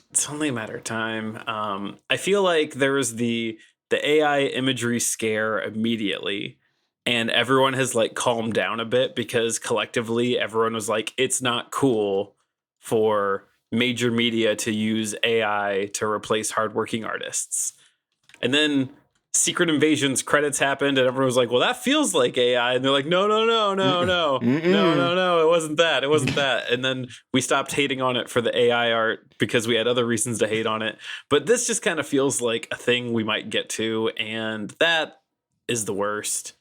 I feel like there was the AI imagery scare immediately, and everyone has like calmed down a bit because collectively everyone was like, it's not cool for major media to use AI to replace hardworking artists. And then Secret Invasion's credits happened and everyone was like, well, that feels like AI. And they're like, no, it wasn't that. And then we stopped hating on it for the AI art because we had other reasons to hate on it. But this just kind of feels like a thing we might get to. And that is the worst.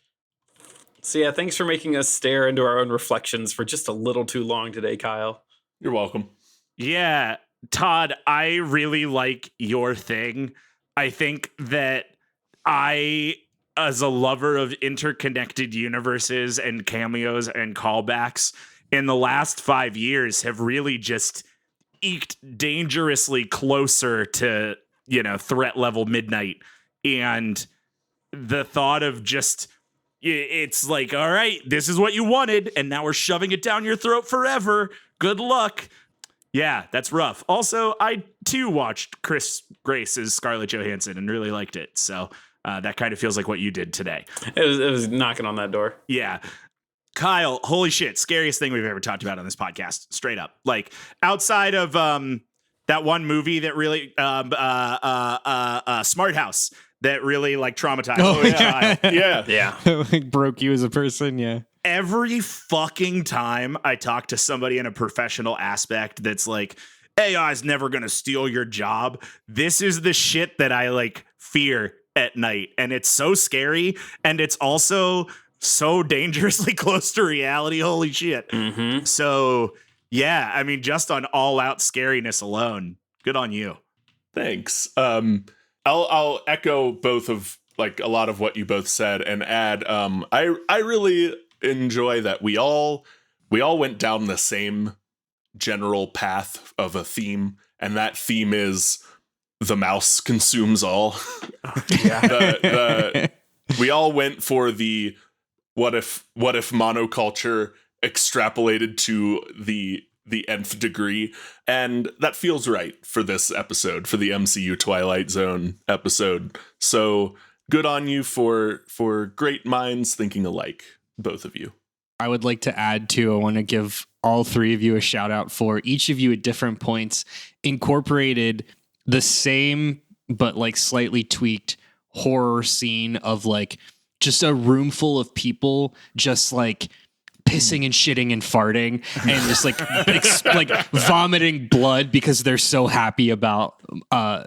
So yeah, thanks for making us stare into our own reflections for just a little too long today, Kyle. You're welcome. Yeah, Todd, I really like your thing. I think that I, as a lover of interconnected universes and cameos and callbacks, in the last 5 years have really just eked dangerously closer to, threat level midnight. And the thought of just, it's like, all right, this is what you wanted, and now we're shoving it down your throat forever. Good luck. Yeah, that's rough. Also, I, too, watched Chris Grace's Scarlett Johansson and really liked it. So that kind of feels like what you did today. It was knocking on that door. Yeah. Kyle, holy shit, scariest thing we've ever talked about on this podcast, straight up. Like, outside of that one movie that really, Smart House, that really, like, traumatized me. Yeah. Like, broke you as a person, yeah. Every fucking time I talk to somebody in a professional aspect that's like, AI is never going to steal your job, this is the shit that I, like, fear at night. And it's so scary, and it's also so dangerously close to reality. Holy shit. Mm-hmm. So, yeah, I mean, just on all-out scariness alone, good on you. Thanks. I'll echo both of, like, a lot of what you both said and add, I really enjoy that we all went down the same general path of a theme, and that theme is the mouse consumes all. We all went for the what if monoculture extrapolated to the nth degree, and that feels right for this episode, for the MCU Twilight Zone episode. So good on you for great minds thinking alike, both of you. I would like to add too, I want to give all three of you a shout out for each of you at different points incorporated the same but like slightly tweaked horror scene of like just a room full of people just like pissing and shitting and farting and just like like vomiting blood because they're so happy about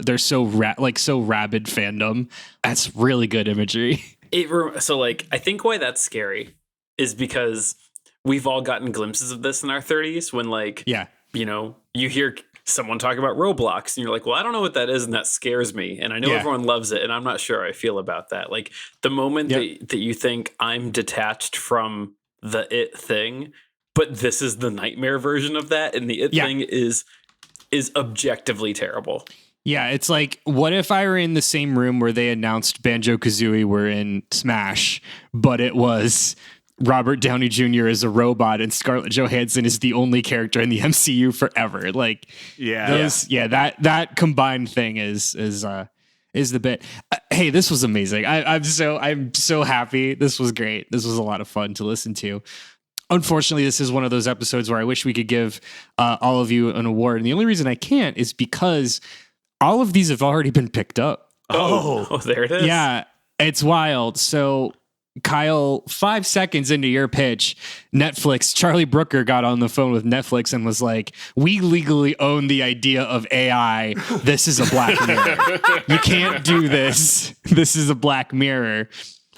they're so rabid fandom. That's really good imagery. So like I think why that's scary is because we've all gotten glimpses of this in our 30s when like you know, you hear someone talk about Roblox and you're like, well, I don't know what that is, and that scares me, and I know everyone loves it, and I'm not sure how I feel about that. Like the moment that you think I'm detached from the it thing, but this is the nightmare version of that, and the it thing is objectively terrible. Yeah, it's like, what if I were in the same room where they announced Banjo-Kazooie were in Smash, but it was Robert Downey Jr. is a robot and Scarlett Johansson is the only character in the MCU forever. Like, that combined thing is the bit. Hey, this was amazing. I'm so happy. This was great. This was a lot of fun to listen to. Unfortunately, this is one of those episodes where I wish we could give all of you an award. And the only reason I can't is because all of these have already been picked up. Oh, there it is. Yeah, it's wild. So Kyle, 5 seconds into your pitch, Netflix, Charlie Brooker got on the phone with Netflix and was like, we legally own the idea of AI. This is a Black Mirror. You can't do this. This is a Black Mirror.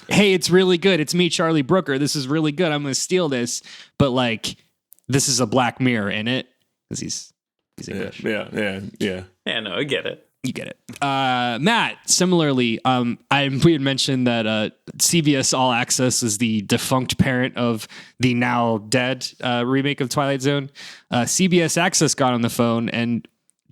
Hey, it's really good. It's me, Charlie Brooker. This is really good. I'm going to steal this. But like, this is a Black Mirror in it. Because he's English. Yeah, no, I get it. You get it. Matt, similarly, we had mentioned that CBS All Access is the defunct parent of the now dead remake of Twilight Zone. CBS Access got on the phone, and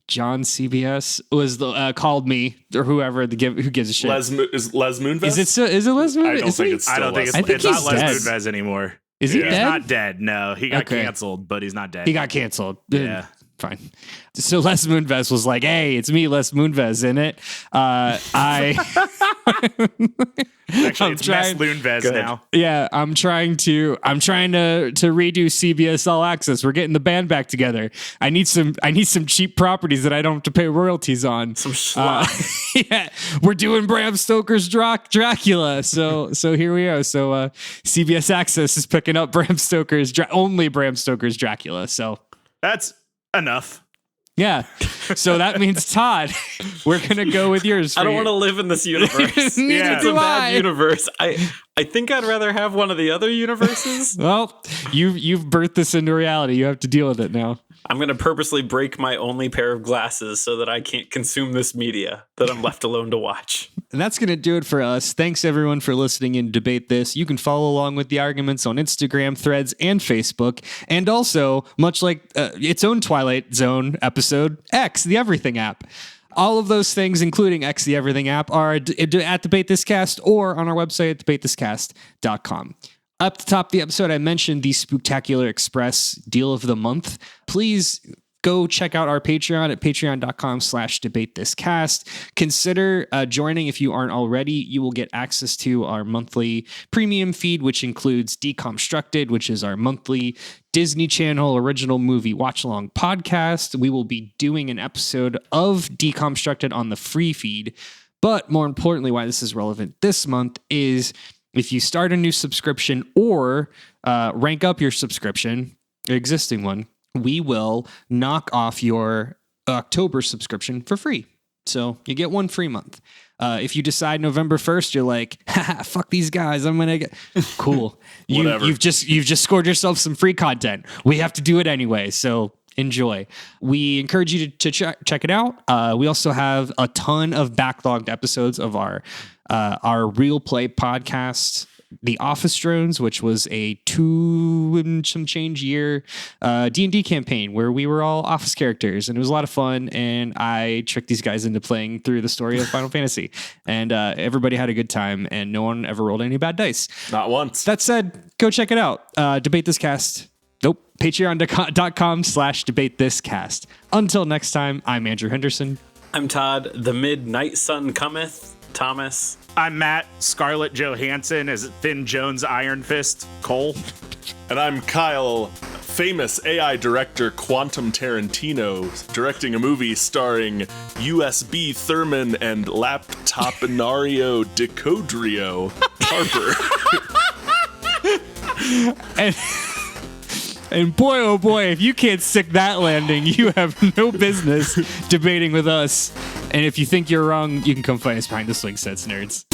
John CBS was called me, or whoever who gives a shit. Is Les Moonves? Is it Les Moonves? I don't think it's not Les Moonves anymore. Is he dead? He's not dead. No, he got canceled, but he's not dead. He got canceled. Yeah. Fine. So Les Moonves was like, hey, it's me, Les Moonves, in it. Actually, it's Les Moonves now. Yeah, I'm trying to redo CBS All Access. We're getting the band back together. I need some cheap properties that I don't have to pay royalties on. Some schlock. Yeah, we're doing Bram Stoker's Dracula. So here we are. So CBS Access is picking up only Bram Stoker's Dracula. So that's enough. Yeah. So that means, Todd, we're going to go with yours. I don't want to live in this universe. Neither it's do a bad universe. I think I'd rather have one of the other universes. Well, you've birthed this into reality. You have to deal with it now. I'm going to purposely break my only pair of glasses so that I can't consume this media that I'm left alone to watch. And that's going to do it for us. Thanks, everyone, for listening in Debate This. You can follow along with the arguments on Instagram, Threads, and Facebook. And also, much like its own Twilight Zone episode, X, the Everything app. All of those things, including X, the Everything app, are at Debate This Cast or on our website at debatethiscast.com. Up the top of the episode, I mentioned the Spooktacular Express deal of the month. Please go check out our Patreon at patreon.com/debatethiscast. Consider joining if you aren't already. You will get access to our monthly premium feed, which includes Deconstructed, which is our monthly Disney Channel original movie watch-along podcast. We will be doing an episode of Deconstructed on the free feed. But more importantly, why this is relevant this month is if you start a new subscription or rank up your subscription, your existing one, we will knock off your October subscription for free. So you get one free month. If you decide November 1st, you're like, haha, fuck these guys, I'm gonna get cool. You've just scored yourself some free content. We have to do it anyway. So enjoy. We encourage you to check it out. We also have a ton of backlogged episodes of our Real Play podcast the Office Drones, which was a 2 and some change year D&D campaign where we were all Office characters, and it was a lot of fun. And I tricked these guys into playing through the story of Final Fantasy, and everybody had a good time, and no one ever rolled any bad dice. Not once. That said, go check it out. Debate This Cast. Nope. Patreon.com/debatethiscast. Until next time, I'm Andrew Henderson. I'm Todd. The midnight sun cometh. Thomas. I'm Matt. Scarlett Johansson as Finn Jones Iron Fist. Cole. And I'm Kyle. Famous AI director Quantum Tarantino directing a movie starring USB Thurman and Laptopinario Decodrio Harper. And boy, oh boy, if you can't stick that landing, you have no business debating with us. And if you think you're wrong, you can come find us behind the swing sets, nerds.